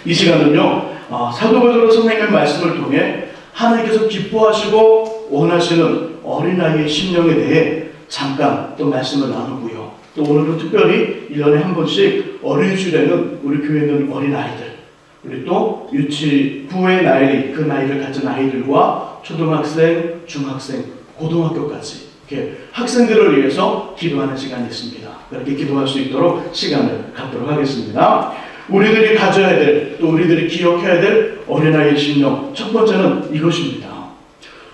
이 시간은요, 사도 베드로 선생님의 말씀을 통해 하나님께서 기뻐하시고 원하시는 어린아이의 심령에 대해 잠깐 또 말씀을 나누고요. 또 오늘은 특별히 1년에 한 번씩 어린이주일에는 우리 교회에 있는 어린아이들, 우리 또 유치부의 나이, 그 나이를 가진 아이들과 초등학생, 중학생, 고등학교까지 이렇게 학생들을 위해서 기도하는 시간이 있습니다. 그렇게 기도할 수 있도록 시간을 갖도록 하겠습니다. 우리들이 가져야 될, 또 우리들이 기억해야 될 어린아이의 심령, 첫 번째는 이것입니다.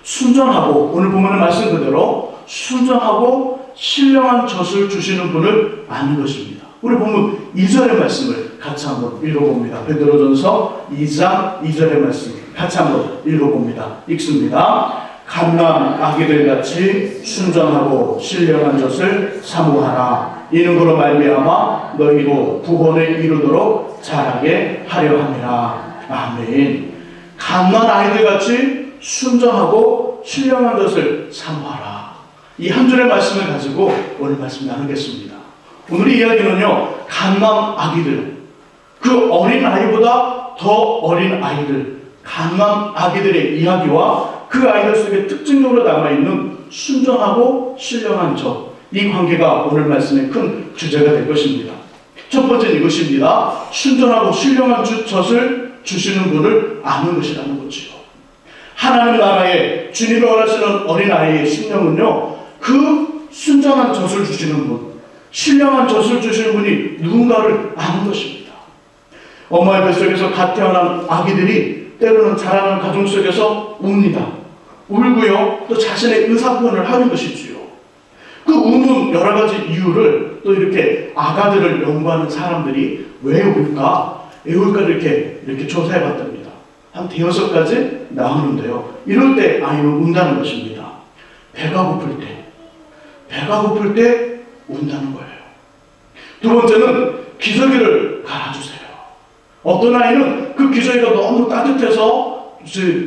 순전하고, 오늘 보면은 말씀 그대로 순전하고 신령한 젖을 주시는 분을 아는 것입니다. 우리 보면 2절의 말씀을 같이 한번 읽어봅니다. 베드로전서 2장 2절의 말씀 같이 한번 읽어봅니다. 읽습니다. 갓난 아기들같이 순전하고 신령한 젖을 사모하라. 이는 그로 말미암아 너희도 구원에 이르도록 자라게 하려 함이라. 아멘. 갓난 아이들같이 순전하고 신령한 젖을 사모하라. 이 한 줄의 말씀을 가지고 오늘 말씀 나누겠습니다. 오늘 이야기는요, 갓난 아기들, 그 어린 아이보다 더 어린 아이들, 갓난 아기들의 이야기와 그 아이들 속에 특징적으로 남아있는 순전하고 신령한 젖, 이 관계가 오늘 말씀의 큰 주제가 될 것입니다. 첫 번째는 이것입니다. 순전하고 신령한 젖을 주시는 분을 아는 것이라는 거지요. 하나님 나라에 주님을 원하시는 어린아이의 심령은요, 그 순전한 젖을 주시는 분, 신령한 젖을 주시는 분이 누군가를 아는 것입니다. 엄마의 뱃속에서 갓 태어난 아기들이 때로는 자라는 가정 속에서 웁니다. 울고요, 또 자신의 의사표현을 하는 것이지요. 그 우는 여러 가지 이유를 또 이렇게 아가들을 연구하는 사람들이 왜 울까? 왜 울까를 이렇게 조사해 봤답니다. 한 5가지 나오는데요. 이럴 때 아이는 운다는 것입니다. 배가 고플 때 운다는 거예요. 두 번째는 기저귀를 갈아주세요. 어떤 아이는 그 기저귀가 너무 따뜻해서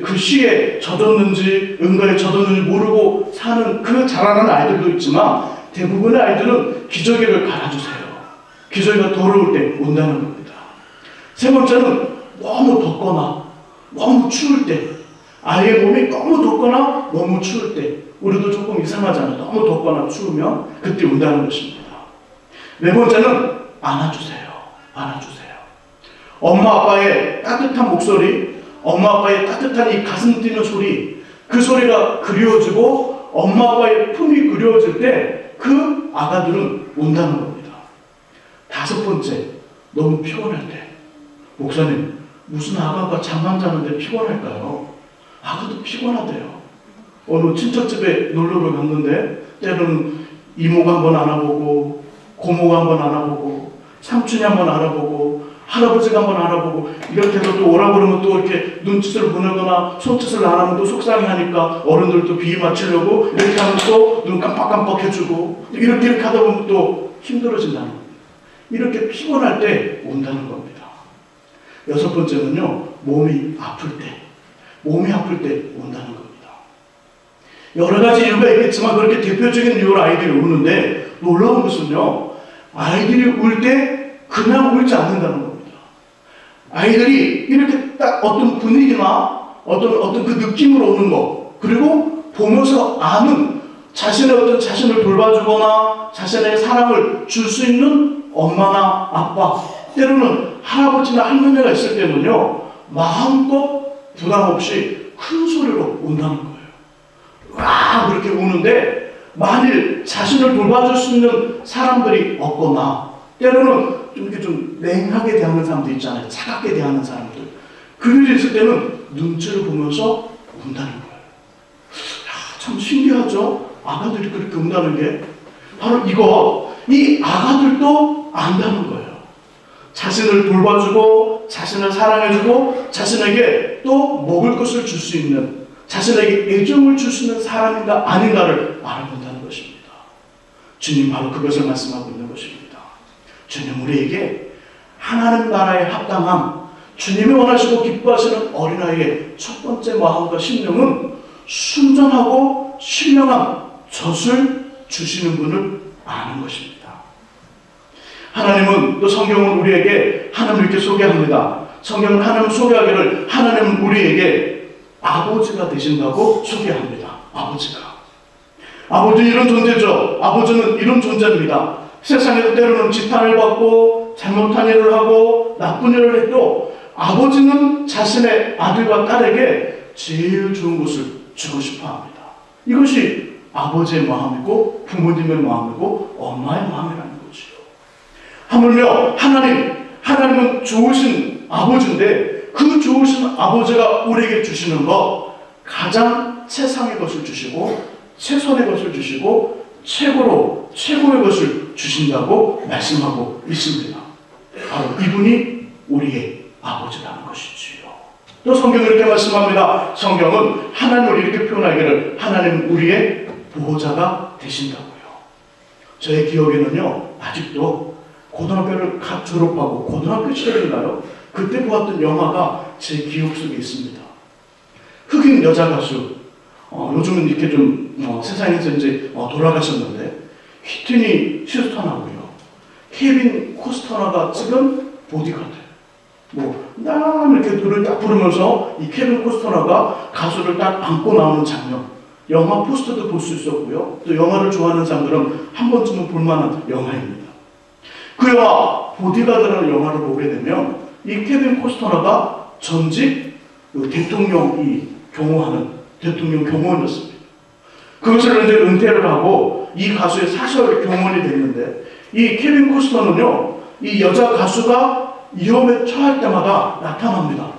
그 시에 젖었는지 응가에 젖었는지 모르고 사는 그 자라는 아이들도 있지만 대부분의 아이들은 기저귀를 갈아주세요. 기저귀가 더러울 때 운다는 겁니다. 세 번째는 너무 덥거나 너무 추울 때, 아이의 몸이 너무 덥거나 너무 추울 때, 우리도 조금 이상하잖아요. 너무 덥거나 추우면 그때 운다는 것입니다. 네 번째는 안아주세요. 엄마 아빠의 따뜻한 목소리, 엄마 아빠의 따뜻한 이 가슴 뛰는 소리, 그 소리가 그리워지고 엄마 아빠의 품이 그리워질 때 그 아가들은 운다는 겁니다. 5번째, 너무 피곤할 때. 목사님, 무슨 아가가 잠만 자는데 피곤할까요? 아가도 피곤하대요. 어느 친척집에 놀러를 갔는데 때로는 이모가 한번 알아보고 고모가 한번 알아보고 삼촌이 한번 알아보고 할아버지가 한번 알아보고 이렇게 해서 또 오라 그러면 또 이렇게 눈짓을 보내거나 손짓을 안 하면 또 속상해하니까 어른들도 비위 맞추려고 이렇게 하면 또 눈 깜빡깜빡 해주고 이렇게 하다 보면 또 힘들어진다는 겁니다. 이렇게 피곤할 때 온다는 겁니다. 6번째는요, 몸이 아플 때 온다는 겁니다. 여러 가지 이유가 있겠지만 그렇게 대표적인 이유로 아이들이 우는데 놀라운 것은요, 아이들이 울 때 그냥 울지 않는다는 겁니다. 아이들이 이렇게 딱 어떤 분위기나 어떤 그 느낌으로 오는 거, 그리고 보면서 아는 자신을 돌봐주거나 자신의 사랑을 줄 수 있는 엄마나 아빠, 때로는 할아버지나 할머니가 있을 때는요, 마음껏 부담 없이 큰 소리로 운다는 거예요. 와 그렇게 우는데 만일 자신을 돌봐줄 수 있는 사람들이 없거나 때로는 좀 냉하게 대하는 사람들 있잖아요. 차갑게 대하는 사람들. 그런 일이 있을 때는 눈치를 보면서 운다는 거예요. 참 신기하죠? 아가들이 그렇게 운다는 게 바로 이 아가들도 안다는 거예요. 자신을 돌봐주고 자신을 사랑해주고 자신에게 또 먹을 것을 줄 수 있는, 자신에게 애정을 줄 수 있는 사람인가 아닌가를 알아본다는 것입니다. 주님 바로 그것을 말씀하고 있는 것입니다. 주님 우리에게 하나님 나라에 합당함, 주님이 원하시고 기뻐하시는 어린아이의 첫 번째 마음과 심령은 순전하고 신령한 젖을 주시는 분을 아는 것입니다. 하나님은 또 성경은 우리에게 하나님을 이렇게 소개합니다. 성경은 하나님을 소개하기를 하나님은 우리에게 아버지가 되신다고 소개합니다. 아버지는 이런 존재죠. 아버지는 이런 존재입니다. 세상에서 때로는 지탄을 받고 잘못한 일을 하고 나쁜 일을 해도 아버지는 자신의 아들과 딸에게 제일 좋은 것을 주고 싶어 합니다. 이것이 아버지의 마음이고 부모님의 마음이고 엄마의 마음이라는 거지요. 하물며 하나님은 좋으신 아버지인데 그 좋으신 아버지가 우리에게 주시는 것 가장 최상의 것을 주시고 최선의 것을 주시고 최고의 것을 주신다고 말씀하고 있습니다. 바로 이분이 우리의 아버지라는 것이지요. 또 성경은 이렇게 말씀합니다. 성경은 하나님을 이렇게 표현하기를 하나님은 우리의 보호자가 되신다고요. 저의 기억에는요, 아직도 고등학교를 갓 졸업하고 고등학교 시절인가요? 그때 보았던 영화가 제 기억 속에 있습니다. 흑인 여자 가수, 요즘은 이렇게 좀 세상에서 이제 돌아가셨는데 휘트니 휴스턴하고요, 케빈 코스터너가 찍은 보디가드. 이렇게 노래를 딱 부르면서 이 케빈 코스터너가 가수를 딱 안고 나오는 장면, 영화 포스터도 볼 수 있었고요. 또 영화를 좋아하는 사람들은 한 번쯤은 볼만한 영화입니다. 그 영화 보디가드라는 영화를 보게 되면 이 케빈 코스터너가 전직 대통령이 경호하는 대통령 경호원이었습니다. 그것을 이제 은퇴를 하고 이 가수의 사설 경호원이 됐는데 이 케빈 코스터너는요, 이 여자 가수가 위험에 처할 때마다 나타납니다.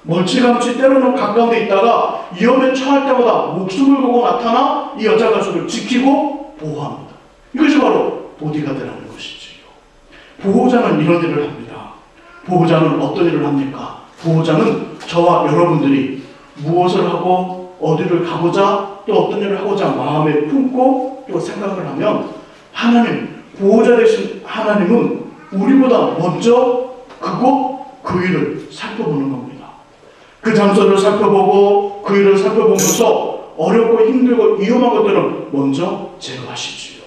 멀찌감치 때로는 가까운 데 있다가 위험에 처할 때마다 목숨을 걸고 나타나 이 여자 가수를 지키고 보호합니다. 이것이 바로 보디가드라는 것이지요. 보호자는 이런 일을 합니다. 보호자는 어떤 일을 합니까? 보호자는 저와 여러분들이 무엇을 하고 어디를 가보자 또 어떤 일을 하고자 마음에 품고 또 생각을 하면 보호자 되신 하나님은 우리보다 먼저 그곳 그 일을 살펴보는 겁니다. 그 장소를 살펴보고 그 일을 살펴보면서 어렵고 힘들고 위험한 것들은 먼저 제거하시지요.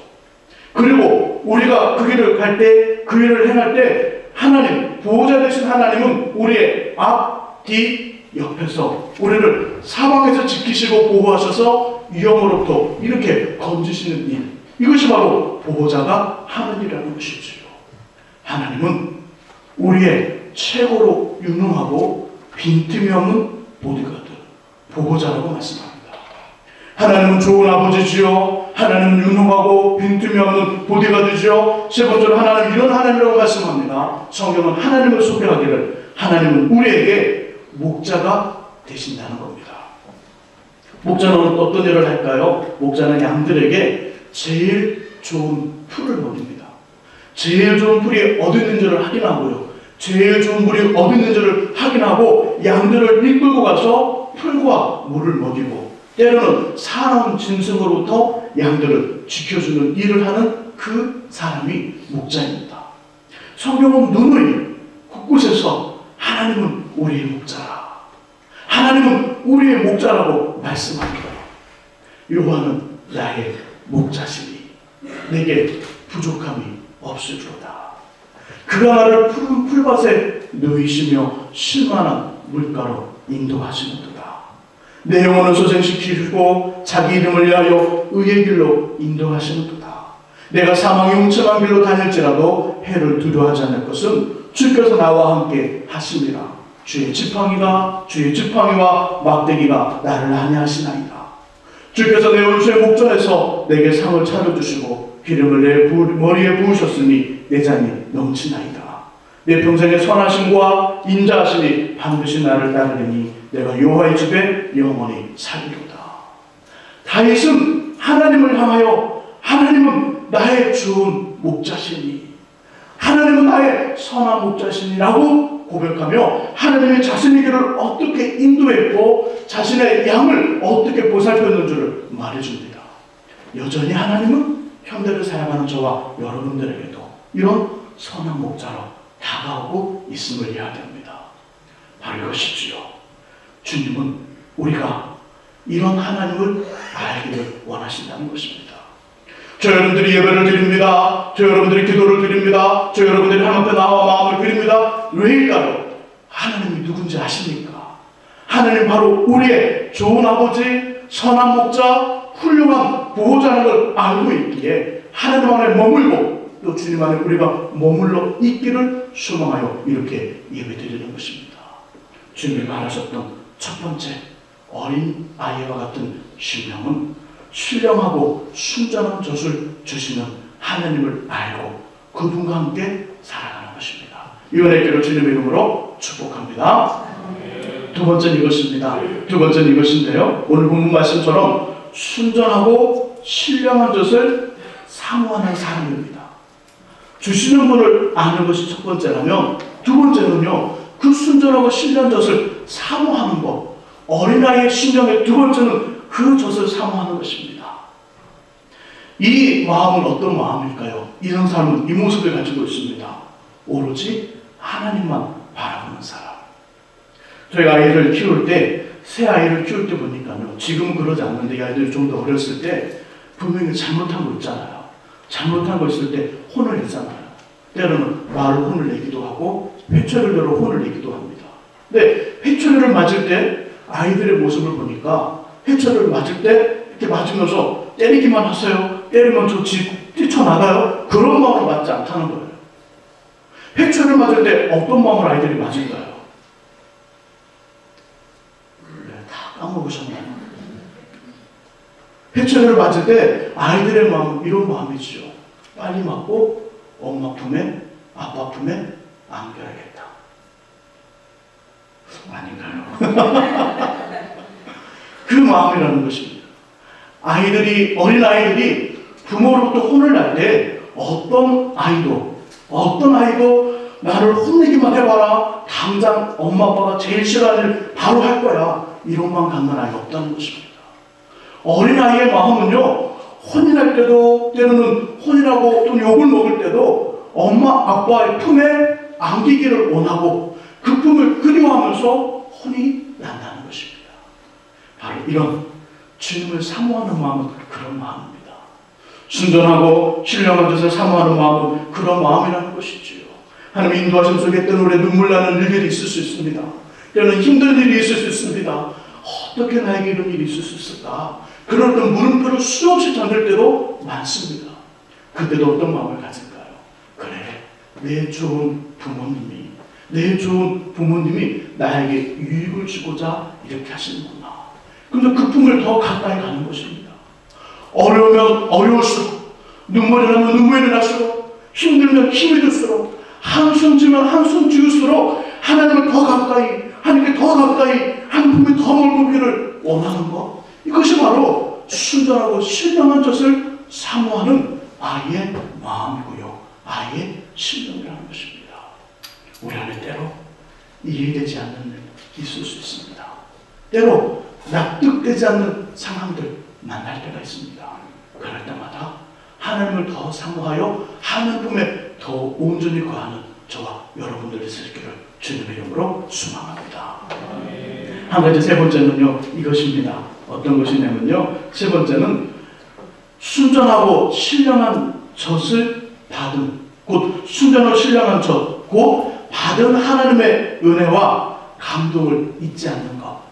그리고 우리가 그 길을 갈 때, 그 일을 행할 때 보호자 되신 하나님은 우리의 앞, 뒤, 옆에서 우리를 사방에서 지키시고 보호하셔서 위험으로부터 이렇게 건지시는 일, 이것이 바로 보호자가 하는 일이라는 것이지요. 하나님은 우리의 최고로 유능하고 빈틈이 없는 보디가드, 보호자라고 말씀합니다. 하나님은 좋은 아버지지요. 하나님은 유능하고 빈틈이 없는 보디가드지요. 세 번째로 하나님은 이런 하나님이라고 말씀합니다. 성경은 하나님을 소개하기를 하나님은 우리에게 목자가 되신다는 겁니다. 목자는 어떤 일을 할까요? 목자는 양들에게 제일 좋은 풀을 먹입니다. 제일 좋은 풀이 어디 있는지를 확인하고요. 제일 좋은 물이 어디 있는지를 확인하고 양들을 이끌고 가서 풀과 물을 먹이고 때로는 사나운 짐승으로부터 양들을 지켜주는 일을 하는 그 사람이 목자입니다. 성경은 누누이 곳곳에서 하나님은 우리의 목자라, 하나님은 우리의 목자라고 말씀합니다. 여호와는 나의 목자시니 내게 부족함이 없으리로다. 그가 나를 푸른 풀밭에 누이시며 쉴만한 물가로 인도하시는도다. 내 영혼을 소생시키시고 자기 이름을 위하여 의의 길로 인도하시는도다. 내가 사망의 웅청한 길로 다닐지라도 해를 두려워하지 않을 것은 주께서 나와 함께 하심이라. 주의 지팡이와 막대기가 나를 안위하시나이다. 주께서 내 원수의 목전에서 내게 상을 차려주시고 기름을 내 머리에 부으셨으니 내 잔이 넘치나이다. 내 평생의 선하심과 인자하심이 반드시 나를 따르리니 내가 여호와의 집에 영원히 살리로다. 다윗은 하나님을 향하여 하나님은 나의 좋은 목자시니, 하나님은 나의 선한 목자시니라고 고백하며 하나님의 자신의 길을 어떻게 인도했고 자신의 양을 어떻게 보살폈는지를 말해줍니다. 여전히 하나님은 현대를 살아가는 저와 여러분들에게도 이런 선한 목자로 다가오고 있음을 해야 됩니다. 바로 이것이지요. 주님은 우리가 이런 하나님을 알기를 원하신다는 것입니다. 저 여러분들이 예배를 드립니다. 저 여러분들이 기도를 드립니다. 저 여러분들이 하나님 앞에 나와 마음을 드립니다. 왜일까요? 하나님이 누군지 아십니까? 하나님 바로 우리의 좋은 아버지, 선한 목자, 훌륭한 보호자라는 걸 알고 있기에 하나님 안에 머물고 또 주님 안에 우리가 머물러 있기를 소망하여 이렇게 예배드리는 것입니다. 주님이 말하셨던 첫 번째 어린 아이와 같은 신령은 신령하고 순전한 젖을 주시는 하나님을 알고 그분과 함께 살아가는 것입니다. 이 은혜께로 주님의 이름으로 축복합니다. 두 번째는 이것입니다. 두 번째는 이것인데요. 오늘 본문 말씀처럼 순전하고 신령한 젖을 사모하는 사람입니다. 주시는 분을 아는 것이 첫 번째라면 두 번째는요. 그 순전하고 신령한 젖을 사모하는 것. 어린아이의 신령의 두 번째는 그 젖을 사모하는 것입니다. 이 마음은 어떤 마음일까요? 이런 사람은 이 모습을 가지고 있습니다. 오로지 하나님만 바라보는 사람. 저희가 아이를 키울 때, 새 아이를 키울 때 보니까요. 지금은 그러지 않는데 이 아이들이 좀 더 어렸을 때 분명히 잘못한 거 있잖아요. 잘못한 거 있을 때 혼을 내잖아요. 때로는 말로 혼을 내기도 하고 회초리로 혼을 내기도 합니다. 근데 회초리를 맞을 때 아이들의 모습을 보니까 회초리를 맞을 때 이렇게 맞으면서 때리기만 하세요. 때리면 저 뛰쳐나가요. 그런 마음으로 맞지 않다는 거예요. 회초리를 맞을 때 어떤 마음으로 아이들이 맞을까요? 다 까먹으셨나요? 회초리를 맞을 때 아이들의 마음은 이런 마음이죠. 빨리 맞고 엄마 품에 아빠 품에 안겨야겠다. 아닌가요? 그 마음이라는 것입니다. 어린 아이들이 부모로부터 혼을 날 때 어떤 아이도 나를 혼내기만 해봐라. 당장 엄마 아빠가 제일 싫어하는 일 바로 할 거야. 이런 마음 갖는 아이가 없다는 것입니다. 어린아이의 마음은요. 혼이 날 때도 때로는 혼이라고 또는 욕을 먹을 때도 엄마 아빠의 품에 안기기를 원하고 그 품을 그리워하면서 혼이 난다는 것입니다. 바로 이런 주님을 사모하는 마음은 그런 마음입니다. 순전하고 신령한 젖을 사모하는 마음은 그런 마음이라는 것이지요. 하나님의 인도하심 속에 때는 우리의 눈물 나는 일들이 있을 수 있습니다. 때는 힘든 일이 있을 수 있습니다. 어떻게 나에게 이런 일이 있을 수 있을까? 그럴 때 물음표를 수없이 던질 때도 많습니다. 그때도 어떤 마음을 가질까요? 그래, 내 좋은 부모님이 나에게 유익을 주고자 이렇게 하시는구나. 그런데 그 품을 더 가까이 가는 것입니다. 어려우면 어려울수록, 눈물이 나면 눈물이 날수록, 힘들면 힘이 들수록, 한숨 지면 한숨 지울수록 하나님을 더 가까이, 하나님께 더 가까이, 하나님 품에 더 멀고기를 원하는 것. 이것이 바로 순전하고 신령한 젖을 사모하는 아이의 마음이고요. 아이의 신령이라는 것입니다. 우리 안에 때로 이해되지 않는 일이 있을 수 있습니다. 때로 납득되지 않는 상황들 만날 때가 있습니다. 그럴 때마다 하나님을 더 사모하여 하나님 품에 더 온전히 거하는 저와 여러분들이 될 길을 주님의 이름으로 축원합니다. 한 가지 세 번째는요, 이것입니다. 어떤 것이냐면요, 세 번째는 순전하고 신령한 젖을 받은, 곧 순전하고 신령한 젖, 곧 받은 하나님의 은혜와 감동을 잊지 않는 것.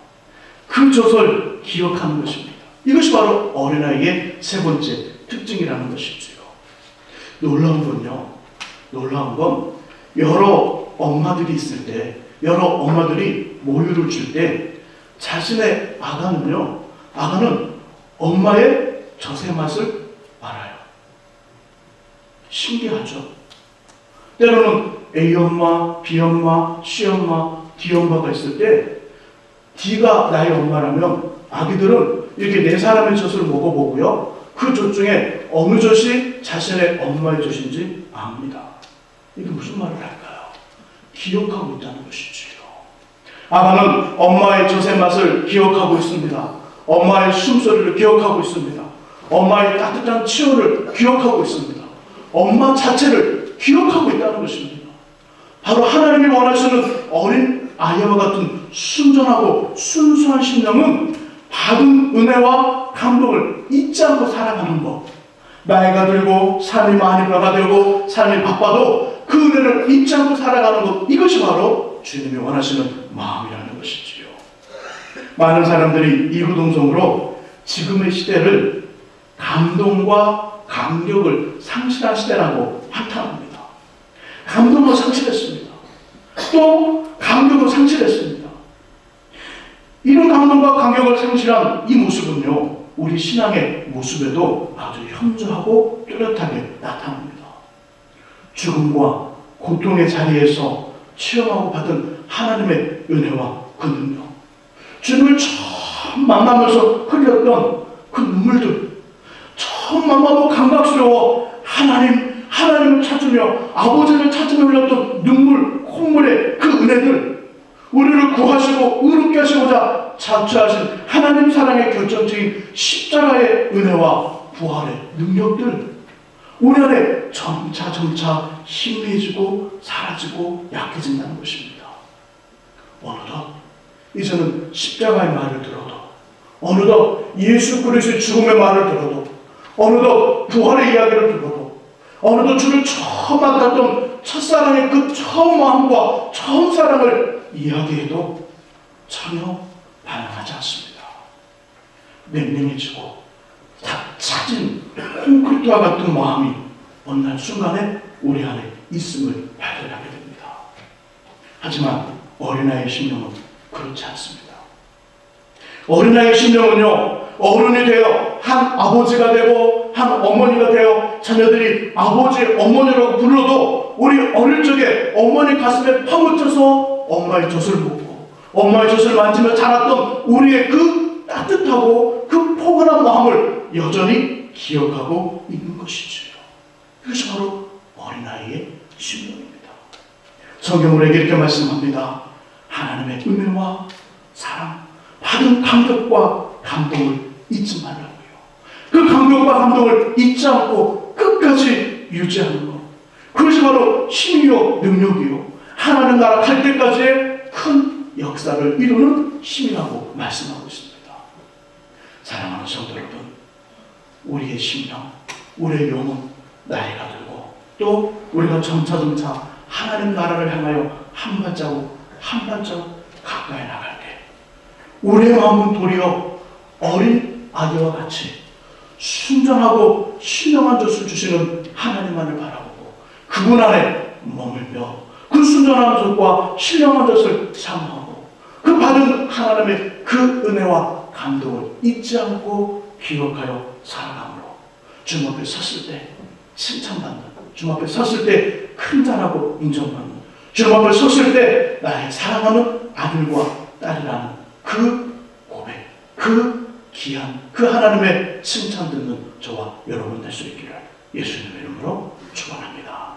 그 젖을 기억하는 것입니다. 이것이 바로 어린아이의 세 번째 특징이라는 것이지요. 놀라운 건 여러 엄마들이 있을 때, 여러 엄마들이 모유를 줄 때 자신의 아가는 엄마의 젖의 맛을 알아요. 신기하죠? 때로는 A엄마, B엄마, C엄마, D엄마가 있을 때 D가 나의 엄마라면 아기들은 이렇게 네 사람의 젖을 먹어보고요. 그 젖 중에 어느 젖이 자신의 엄마의 젖인지 압니다. 이게 무슨 말을 할까요? 기억하고 있다는 것이지요. 아가는 엄마의 젖의 맛을 기억하고 있습니다. 엄마의 숨소리를 기억하고 있습니다. 엄마의 따뜻한 치유를 기억하고 있습니다. 엄마 자체를 기억하고 있다는 것입니다. 바로 하나님이 원하시는 어린 아이와 같은 순전하고 순수한 심령은 받은 은혜와 감동을 잊지 않고 살아가는 것. 나이가 들고 삶이 많이 변화되고 삶이 바빠도 그 은혜를 잊지 않고 살아가는 것, 이것이 바로 주님이 원하시는 마음이라는 것이지요. 많은 사람들이 이구동성으로 지금의 시대를 감동과 감격을 상실한 시대라고 한탄합니다. 감동을 상실했습니다. 또 감격을 상실했습니다. 이런 감동과 감격을 상실한 이 모습은요, 우리 신앙의 모습에도 아주 현저하고 뚜렷하게 나타납니다. 죽음과 고통의 자리에서 체험하고 받은 하나님의 은혜와 그 능력, 주님을 처음 만나면서 흘렸던 그 눈물들, 처음 만나고 감각스러워 하나님을 찾으며 아버지를 찾으며 흘렸던 눈물, 콧물의 그 은혜들, 우리를 구하시고 의롭게 하시고자 자처하신 하나님 사랑의 결정적인 십자가의 은혜와 부활의 능력들, 우리 안에 점차 희미해지고 사라지고 약해진다는 것입니다. 어느덧 이제는 십자가의 말을 들어도, 어느덧 예수 그리스도의 죽음의 말을 들어도, 어느덧 부활의 이야기를 들어도, 어느덧 주를 처음 만났던 첫사랑의 그 처음 마음과 처음 사랑을 이야기해도 전혀 반응하지 않습니다. 냉랭해지고 다 차진 콘크리트와 같은 마음이 어느 날 순간에 우리 안에 있음을 발견하게 됩니다. 하지만 어린아이의 심령은 그렇지 않습니다. 어린아이의 심령은요, 어른이 되어 한 아버지가 되고 한 어머니가 되어 자녀들이 아버지, 어머니라고 불러도 우리 어릴 적에 어머니 가슴에 파묻혀서 엄마의 젖을 먹고 엄마의 젖을 만지며 자랐던 우리의 그 따뜻하고 그 포근한 마음을 여전히 기억하고 있는 것이지요. 이것이 바로 어린아이의 심령입니다. 성경은 우리에게 이렇게 말씀합니다. 하나님의 은혜와 사랑, 받은 감격과 감동을 잊지 말라고요. 그 감격과 감동을 잊지 않고 끝까지 유지하는 것, 그것이 바로 힘이요 능력이요 하나님 나라 갈 때까지의 큰 역사를 이루는 힘이라고 말씀하고 있습니다. 사랑하는 성도 여러분, 우리의 심령, 우리의 영혼 나이가 들고 또 우리가 점차 하나님 나라를 향하여 한 발자국 가까이 나갈 때 우리의 마음은 도리어 어린 아기와 같이 순전하고 신령한 젖을 주시는 하나님만을 바라보고 그분 안에 머물며 그 순전한 젖과 신령한 젖을 사모하고 그 받은 하나님의 그 은혜와 감동을 잊지 않고 기억하여 살아감으로 주님 앞에 섰을 때 칭찬받는, 주님 앞에 섰을 때 큰 자라고 인정받는, 주님 앞에 섰을 때 나의 사랑하는 아들과 딸이라는 그 고백, 그 귀한 그 하나님의 칭찬 듣는 저와 여러분 될 수 있기를 예수님의 이름으로 축원합니다.